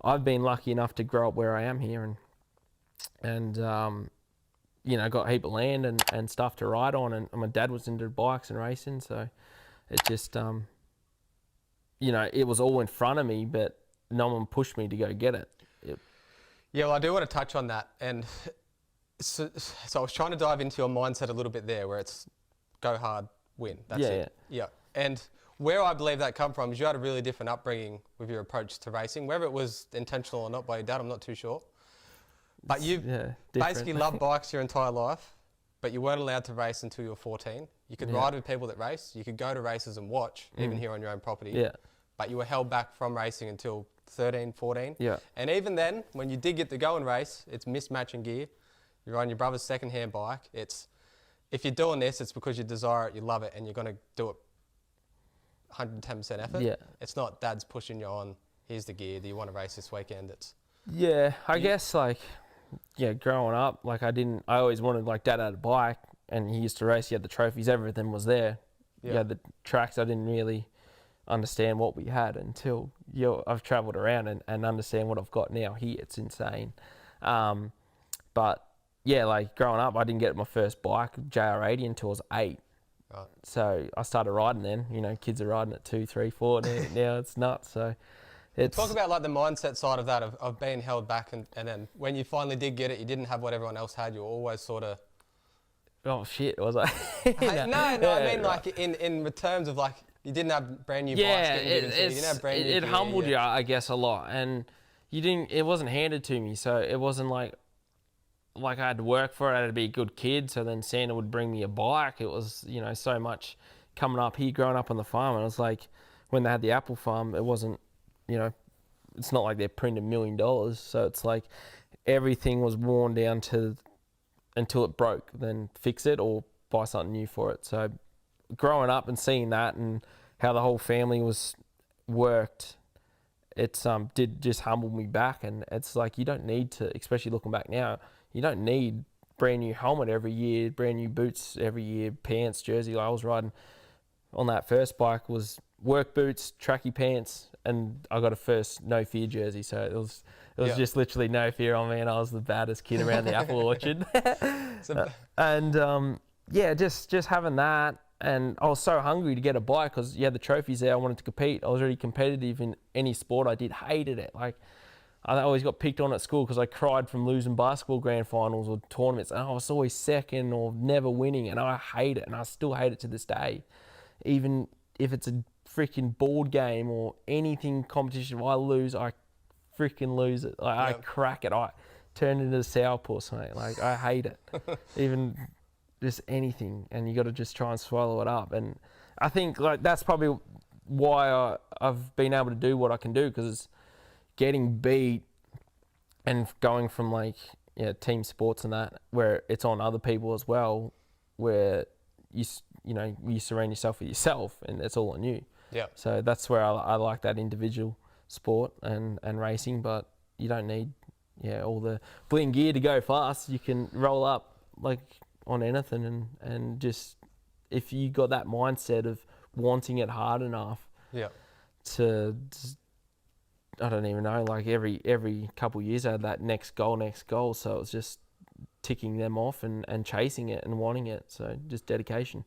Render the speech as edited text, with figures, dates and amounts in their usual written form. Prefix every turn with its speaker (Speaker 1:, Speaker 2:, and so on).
Speaker 1: I've been lucky enough to grow up where I am here, and you know, got a heap of land and stuff to ride on, and my dad was into bikes and racing, so it just you know, it was all in front of me, but no one pushed me to go get it.
Speaker 2: Yeah, well, I do want to touch on that, and so I was trying to dive into your mindset a little bit there, where it's go hard, win. That's it. Yeah. And where I believe that come from is you had a really different upbringing with your approach to racing, whether it was intentional or not by your dad, I'm not too sure. But you basically loved bikes your entire life, but you weren't allowed to race until you were 14. You could ride with people that race. You could go to races and watch, even here on your own property.
Speaker 1: Yeah.
Speaker 2: But you were held back from racing until 13, 14.
Speaker 1: Yeah.
Speaker 2: And even then, when you did get to go and race, it's mismatching gear. You're on your brother's second-hand bike. If you're doing this, it's because you desire it, you love it, and you're going to do it 110% effort. Yeah. It's not dad's pushing you on, here's the gear, do you want to race this weekend?
Speaker 1: I guess like, growing up, like I always wanted, like dad had a bike and he used to race, he had the trophies, everything was there. Yeah. You had the tracks, I didn't really understand what we had until I've travelled around and understand what I've got now here. It's insane. But yeah, like growing up, I didn't get my first bike, JR80, until I was 8. Right. So I started riding then. You know, kids are riding at 2, 3, 4 now. It's nuts. So it's...
Speaker 2: Talk about like the mindset side of that, of being held back, and then when you finally did get it, you didn't have what everyone else had. You were always sort of...
Speaker 1: Oh, shit, was I?
Speaker 2: No, I mean like in terms of like, you didn't have brand new bikes.
Speaker 1: It humbled you, I guess, a lot. And it wasn't handed to me. So it wasn't like I had to work for it. I had to be a good kid. So then Santa would bring me a bike. It was, you know, so much coming up here, growing up on the farm. And it was like, when they had the apple farm, it wasn't, you know, it's not like they're printing $1 million. So it's like everything was worn down to until it broke, then fix it or buy something new for it. So growing up and seeing that and how the whole family was worked, it's did just humble me back. And it's like, you don't need to, especially looking back now, you don't need brand new helmet every year, brand new boots every year, pants, jersey. Like I was riding on that first bike was work boots, tracky pants, and I got a first no fear jersey. So it was just literally no fear on me, and I was the baddest kid around the apple orchard. Just having that, and I was so hungry to get a bike because you had the trophies there. I wanted to compete. I was already competitive in any sport I did. Hated it. Like I always got picked on at school because I cried from losing basketball grand finals or tournaments, and I was always second or never winning, and I hate it, and I still hate it to this day. Even if it's a freaking board game or anything competition, if I lose, I freaking lose it. Like I crack it. I turn into a sourpuss, mate. Like I hate it. Even just anything, and you got to just try and swallow it up. And I think like that's probably why I've been able to do what I can do, because getting beat and going from like team sports and that, where it's on other people as well, where you surround yourself with yourself and it's all on you. Yeah. So that's where I like that individual sport and racing, but you don't need all the bling gear to go fast. You can roll up like on anything, and just if you got that mindset of wanting it hard enough to I don't even know, like every couple of years I had that next goal. So it was just ticking them off and chasing it and wanting it. So just dedication.